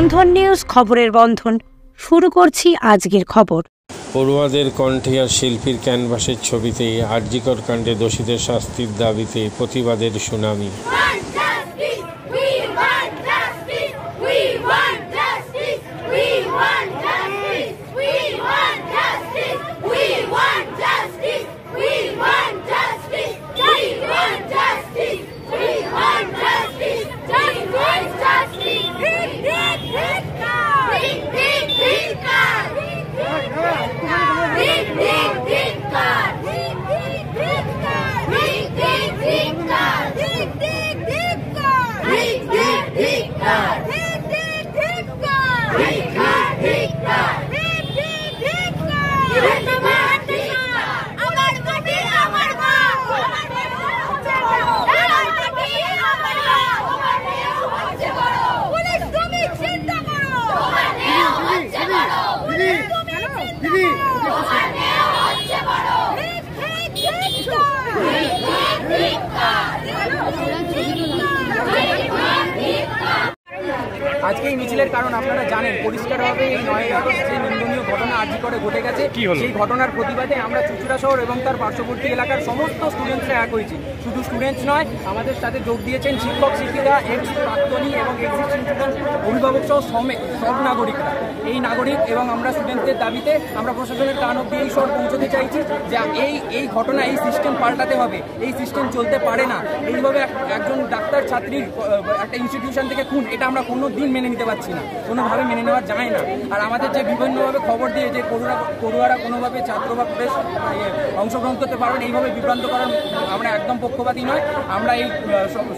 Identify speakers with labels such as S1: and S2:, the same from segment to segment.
S1: বন্ধন news খবরের বন্ধন শুরু করছি আজকের খবর।
S2: পড়ুয়াদের কণ্ঠে আর শিল্পীর ক্যানভাসের ছবিতে আরজিকর কাণ্ডে দোষীদের শাস্তির দাবিতে প্রতিবাদের সুনামি।
S3: আজকে এই মিছিলের কারণ আপনারা জানেন পরিষ্কারভাবে এই 9 আগস্ট যে নিন্দনীয় ঘটনা আরজিকরে ঘটে গেছে, সেই ঘটনার প্রতিবাদে আমরা চুঁচুড়া শহর এবং তার পার্শ্ববর্তী এলাকার সমস্ত স্টুডেন্টসরা এক হয়েছি। শুধু স্টুডেন্টস নয়, আমাদের সাথে যোগ দিয়েছেন শিক্ষক শিক্ষিকা, এক্স প্রাক্তনী এবং এক্সিস্টিং স্টুডেন্ট, অভিভাবক সহ সব নাগরিকরা। এই নাগরিক এবং আমরা স্টুডেন্টদের দাবিতে আমরা প্রশাসনের কান অব্দি এই স্বর পৌঁছতে চাইছি যে এই ঘটনা, এই সিস্টেম পাল্টাতে হবে। এই সিস্টেম চলতে পারে না। এইভাবে একজন ডাক্তার ছাত্রীর একটা ইনস্টিটিউশন থেকে খুন, এটা আমরা কোনো দিন মেনে নিতে পারছি না, কোনোভাবে মেনে নেওয়া যায় না। আর আমাদের যে বিভিন্নভাবে খবর দিয়ে যে পড়ুয়ারা কোনোভাবে ছাত্র বা প্রবেশ অংশগ্রহণ করতে পারবেন, এইভাবে বিভ্রান্ত করার আমরা একদম পক্ষপাতী নয়। আমরা এই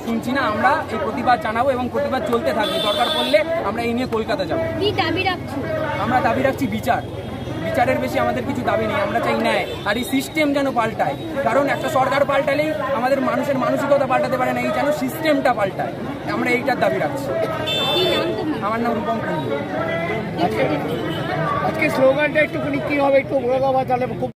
S3: শুনছি না, আমরা এই প্রতিবাদ জানাবো এবং প্রতিবাদ চলতে থাকবে। দরকার পড়লে আমরা এই নিয়ে কলকাতা যাবো।
S4: কি দাবি রাখছি?
S3: আমরা দাবি রাখছি বিচারের বেশি আমাদের কিছু দাবি নেই। আমরা চাই ন্যায়, আর এই সিস্টেম যেন পাল্টায়। কারণ একটা সরকার পাল্টালেই আমাদের মানুষের মানসিকতা পাল্টাতে পারে না, এই যেন সিস্টেমটা পাল্টায়। আমরা এইটার দাবি রাখছি। আমার নাম রূপম কুন্ডু।
S5: আজকে স্লোগানটা একটুখানি কি হবে, একটু বলে দেওয়া তাহলে খুব।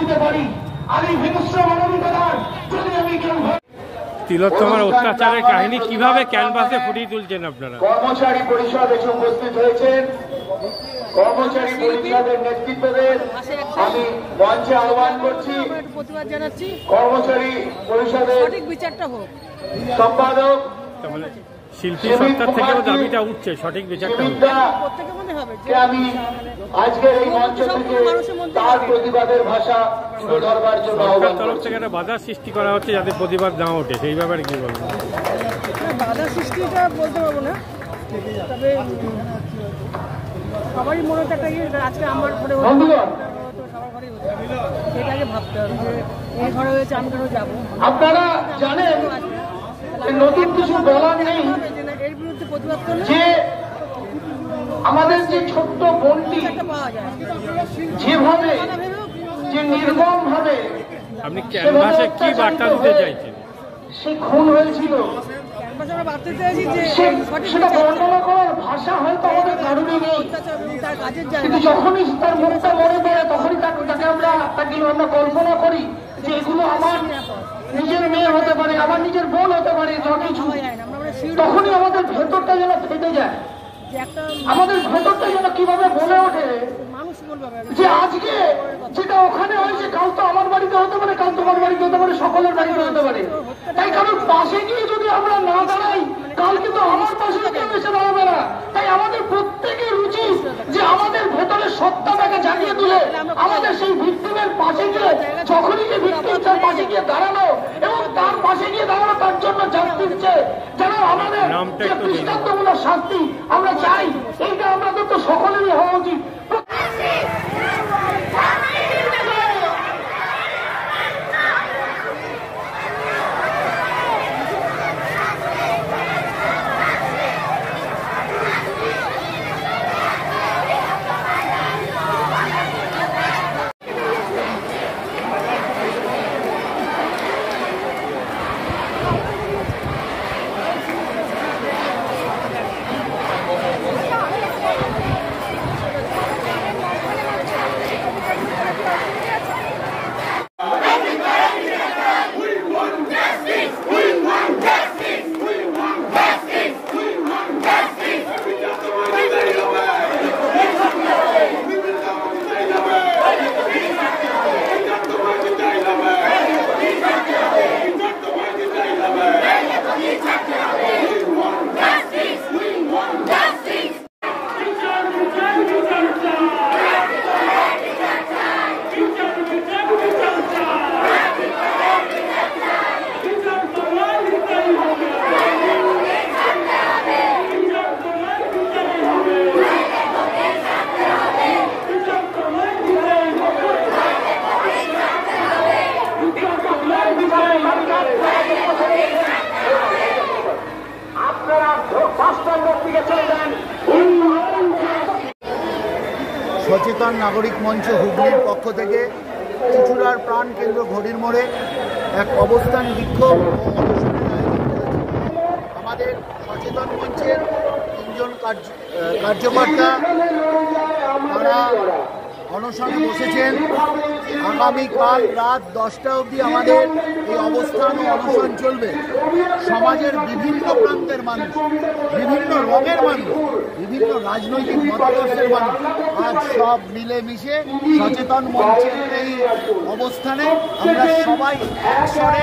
S5: দিতে পারি। আমি হিংস্র মানবিকতার যদি আমি কেউ
S2: তিলোত্তমার অত্যাচারের কাহিনী কিভাবে ক্যানভাসে ফুটিয়ে তুলছেন আপনারা?
S5: কর্মচারী পরিষদ এসে উপস্থিত হয়েছেন। কর্মচারী পরিষদের নেতৃত্বদের আমি মঞ্চে আহ্বান করছি।
S4: প্রতিবাদ জানাচ্ছি,
S5: কর্মচারী পরিষদের
S4: সঠিক বিচারটা হোক।
S5: সম্পাদক
S2: শিল্পী সত্তার থেকেও দাবিটা উঠছে, সঠিক বিচারটা হোক।
S4: প্রত্যেকের মধ্যে হবে যে
S5: আমি আজকের এই মঞ্চ থেকে তার প্রতিবাদের ভাষা তুলে ধরবার জন্য আহ্বান
S2: সরকার তরফ
S5: করছি।
S2: থেকে একটা বাধা সৃষ্টি করা হচ্ছে যাতে প্রতিবাদ না ওঠে, সেই ব্যাপারে কি বলবেন?
S4: বাধা সৃষ্টিটা বলতে পারবো না, তবে সবারই মনে হচ্ছে একটা আজকে আমার ঘরে হচ্ছে,
S5: বন্ধুগণ,
S4: সবার ঘরেই হচ্ছে, সেটাকে ভাবতে হবে যে এই ঘরে হয়েছে আমি কেন যাবো।
S5: আপনারা জানেন যে নতুন কিছু বলার নেই
S4: এর বিরুদ্ধে প্রতিবাদ করলে
S5: যে আমাদের যে ছোট্ট বোনটি
S4: একটা পাওয়া যায়।
S5: যেভাবে যে নির্মম ভাবে
S2: আপনি ক্যানভাসে কি বার্তা দিতে চাইছেন?
S5: সে খুন হয়েছিল,
S4: ক্যানভাসে আমরা বাড়তে চাইছি যে সঠিক
S5: সেটা
S4: বিচার,
S5: বর্ণনা করার ভাষা হয়তো আমাদের কারণে নেই,
S4: অত্যাচার এবং তার কাজের
S5: কিন্তু
S4: জায়গা
S5: যখনই তার মুখটা মনে পড়ে তখনই তাকে আমরা কল্পনা করি যে এগুলো আমার নিজের মেয়ে হতে পারে, আমার নিজের বোন হতে পারে, যা কিছু,
S4: পাওয়া যায় না। আমরা শিওর
S5: তখনই আমাদের ভেতরটা যেন ফেটে যায়,
S4: যে একটা
S5: আমাদের ভেতরটা যেন কিভাবে বলে ওঠে
S4: মানুষ বলবে
S5: যে আজকে যেটা ওখানে হয়েছে কাল তো আমার বাড়িতে হতে পারে, কাল তোমার বাড়িতে হতে পারে, সকলের বাড়িতে হতে পারে। তাই কারণ পাশে গিয়ে যদি আমরা না দাঁড়াই, কাল কিন্তু আমার পাশে কেউ এসে দাঁড়াবে না। তাই আমাদের প্রত্যেকের উচিত যে আমাদের ভেতরের সত্তাটাকে জানিয়ে তুলে আমাদের সেই ভিক্টিমের পাশে গিয়ে, যখনই যে ভিক্টিম তার পাশে গিয়ে দাঁড়ানো এবং তার পাশে গিয়ে দাঁড়ানো, তার জন্য জাস্টিস চেয়ে যেন আমাদের যে দৃষ্টান্তমূলক শাস্তি আমরা চাই, এইটা আমাদের তো সকলেরই হওয়া উচিত।
S6: সচেতন নাগরিক মঞ্চ হুগলির পক্ষ থেকে চুঁচুড়ার প্রাণ কেন্দ্র ঘড়ির মোড়ে এক অবস্থান বিক্ষোভ ও অনশনের আয়োজন করেছে। আমাদের সচেতন মঞ্চের তিনজন কার্যকর্তা তারা অনশনে বসেছেন। আগামীকাল রাত 10টা অবধি আমাদের এই অবস্থান ও অনশন চলবে। সমাজের বিভিন্ন প্রান্তের মানুষ, বিভিন্ন রঙের মানুষ, বিভিন্ন রাজনৈতিক মতাদর্শের মানুষ আজ সব মিলেমিশে সচেতন মঞ্চের এই অবস্থানে আমরা সবাই একস্বরে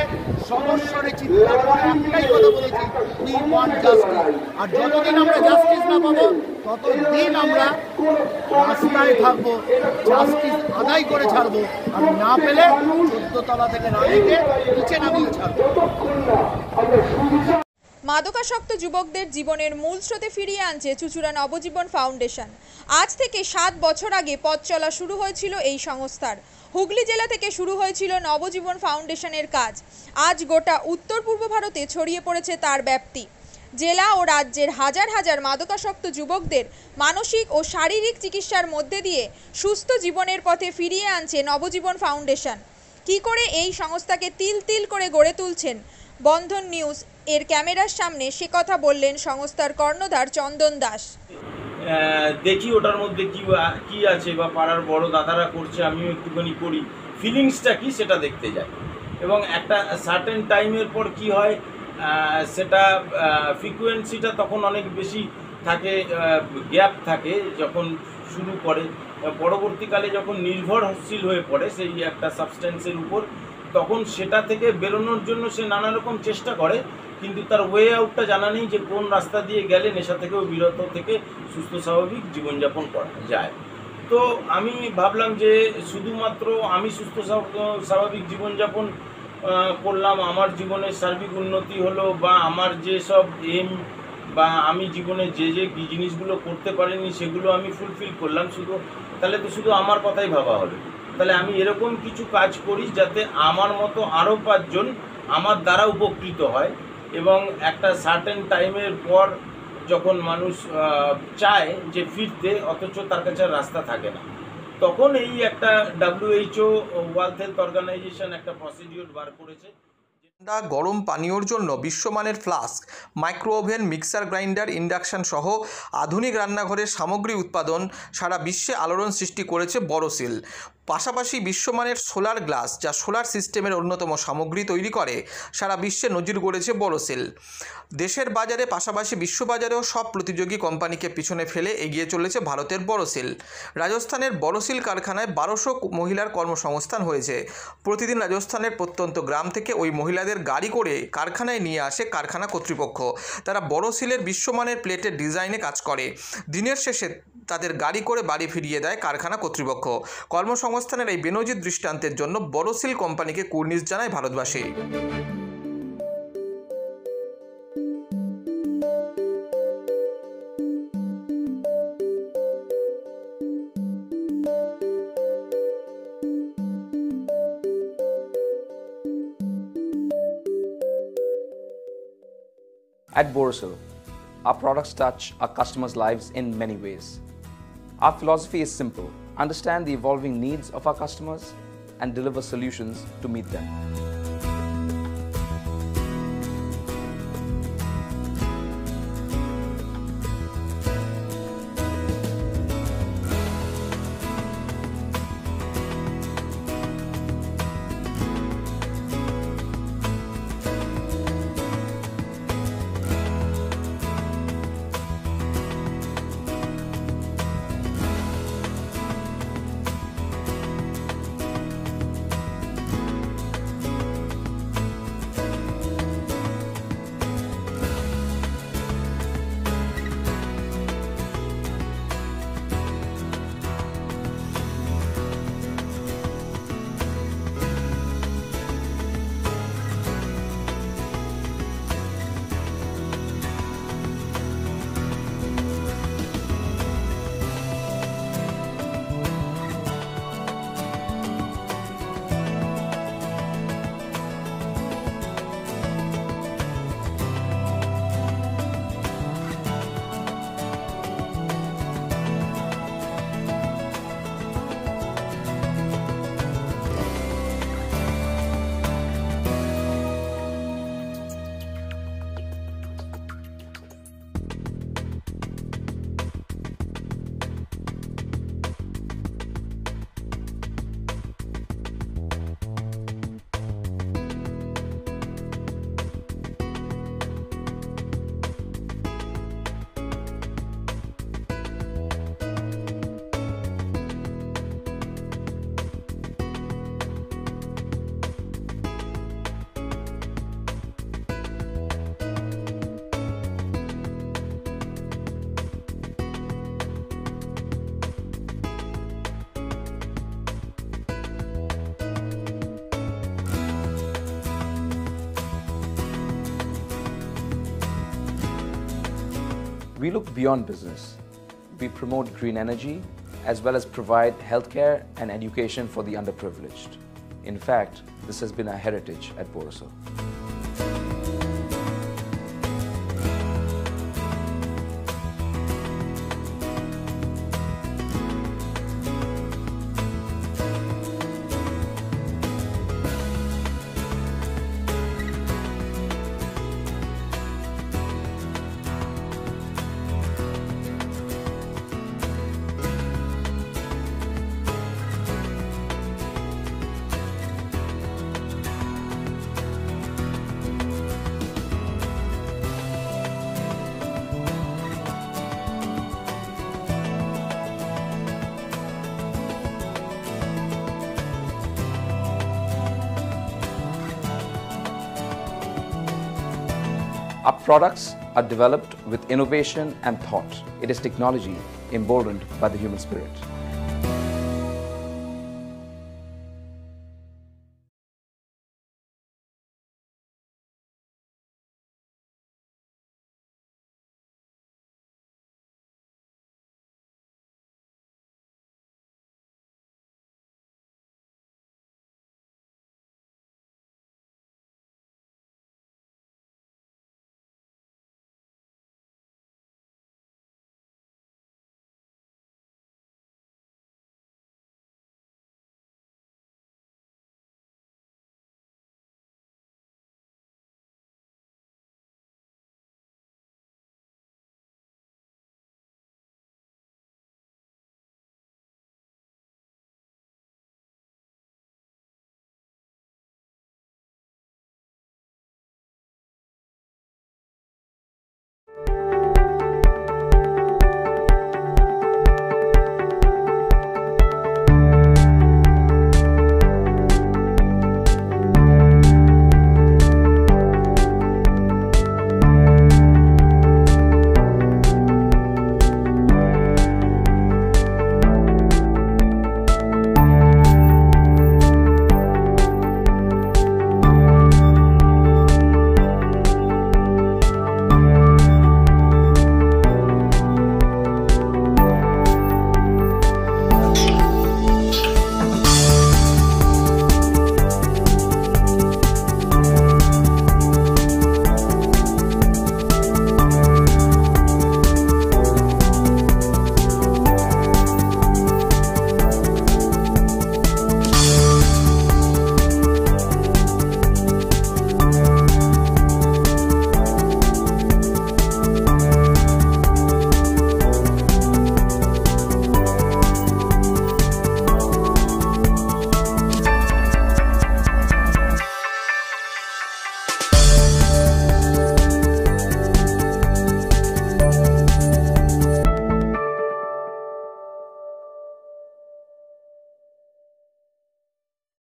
S6: সমস্বরে চিৎকার করে একটাই কথা বলেছি, উই ওয়ান্ট জাস্টিস। আর যতদিন আমরা জাস্টিস না পাবো ততদিন আমরা রাস্তায় থাকবো, জাস্টিস আদায় করে ছাড়বো, আর না পেলে 14 তলা থেকে রানীকে নিচে নামিয়ে ছাড়বো।
S7: মাদকাসক্ত যুবকদের জীবনের মূল স্রোতে ফিরিয়ে আনছে চুঁচুড়া নবজীবন ফাউন্ডেশন। আজ থেকে 7 বছর আগে পথ চলা শুরু হয়েছিল এই সংস্থার। হুগলি জেলা থেকে শুরু হয়েছিল নবজীবন ফাউন্ডেশনের কাজ। আজ গোটা উত্তর পূর্ব ভারতে ছড়িয়ে পড়েছে তার ব্যাপ্তি। জেলা ও রাজ্যের হাজার হাজার মাদকাসক্ত যুবকদের মানসিক ও শারীরিক চিকিৎসার মধ্যে দিয়ে সুস্থ জীবনের পথে ফিরিয়ে আনছে নবজীবন ফাউন্ডেশন। কী করে এই সংস্থাকে তিল তিল করে গড়ে তুলছেন বন্ধন নিউজ এর ক্যামেরার সামনে, সে কথা বললেন সংস্থার কর্ণধার চন্দন দাস।
S8: দেখি ওটার মধ্যে কি আছে বা পাড়ার বড় দাদারা করছে, আমিও একটুখানি করি, ফিলিংসটা কি সেটা দেখতে যায়। এবং একটা সার্টেন টাইমের পর কি হয়, সেটা ফ্রিকোয়েন্সিটা তখন অনেক বেশি থাকে, গ্যাপ থাকে যখন শুরু করে, পরবর্তীকালে যখন নির্ভরশীল হয়ে পড়ে সেই একটা সাবস্টেন্সের উপর, তখন সেটা থেকে বেরোনোর জন্য সে নানা রকম চেষ্টা করে, কিন্তু তার ওয়ে আউটটা জানা নেই যে কোন রাস্তা দিয়ে গেলে নেশা থেকেও বিরত থেকে সুস্থ স্বাভাবিক জীবনযাপন করা যায়। তো আমি ভাবলাম যে শুধুমাত্র আমি সুস্থ স্বাভাবিক জীবনযাপন করলাম, আমার জীবনের সার্বিক উন্নতি হলো, বা আমার যেসব এম বা আমি জীবনে যে জিনিসগুলো করতে পারিনি সেগুলো আমি ফুলফিল করলাম, তাহলে তো শুধু আমার কথাই ভাবা হবে। তাহলে আমি এরকম কিছু কাজ করি যাতে আমার মতো আরও 5 জন আমার দ্বারা উপকৃত হয়, এবং একটা সার্টেন টাইমের পর যখন মানুষ চায় যে ফিরতে, অথচ তার কাছে রাস্তা থাকে না, তখন এই একটা WHO ওয়ার্ল্ড হেলথ অর্গানাইজেশন একটা প্রসিডিওর বার করেছে।
S9: গরম পানীয়র জন্য বিশ্বমানের flask, micro oven, mixer grinder, induction সহ আধুনিক রান্নাঘরের সামগ্রী উৎপাদন সারা বিশ্বে আলোড়ন সৃষ্টি করেছে বোরোসিল। পাশাপাশি বিশ্বমানের সোলার গ্লাস, যা সোলার সিস্টেমের অন্যতম সামগ্রী তৈরি করে, সারা বিশ্বে নজির গড়েছে বোরোসিল। দেশের বাজারে পাশাপাশি বিশ্ববাজারেও সব প্রতিযোগী কোম্পানিকে পিছনে ফেলে এগিয়ে চলেছে ভারতের বোরোসিল। রাজস্থানের বোরোসিল কারখানায় 1200 মহিলার কর্মসংস্থান হয়েছে। প্রতিদিন রাজস্থানের প্রত্যন্ত গ্রাম থেকে ওই মহিলাদের গাড়ি করে কারখানায় নিয়ে আসে কারখানা কর্তৃপক্ষ। তারা বোরোসিলের বিশ্বমানের প্লেটের ডিজাইনে কাজ করে। দিনের শেষে তাদের গাড়ি করে বাড়ি ফিরিয়ে দেয় কারখানা কর্তৃপক্ষ। কর্মসংস্থানের এই বেনজির দৃষ্টান্তের জন্য বোরোসিল কোম্পানিকে কুর্নিশ জানায় ভারতবাসী।
S10: At Borosil, our products touch our customers' lives in many ways. Our philosophy is simple: understand the evolving needs of our customers and deliver solutions to meet them. We look beyond business. We promote green energy as well as provide healthcare and education for the underprivileged. In fact, this has been our heritage at Borosil. Our products are developed with innovation and thought. It is technology emboldened by the human spirit.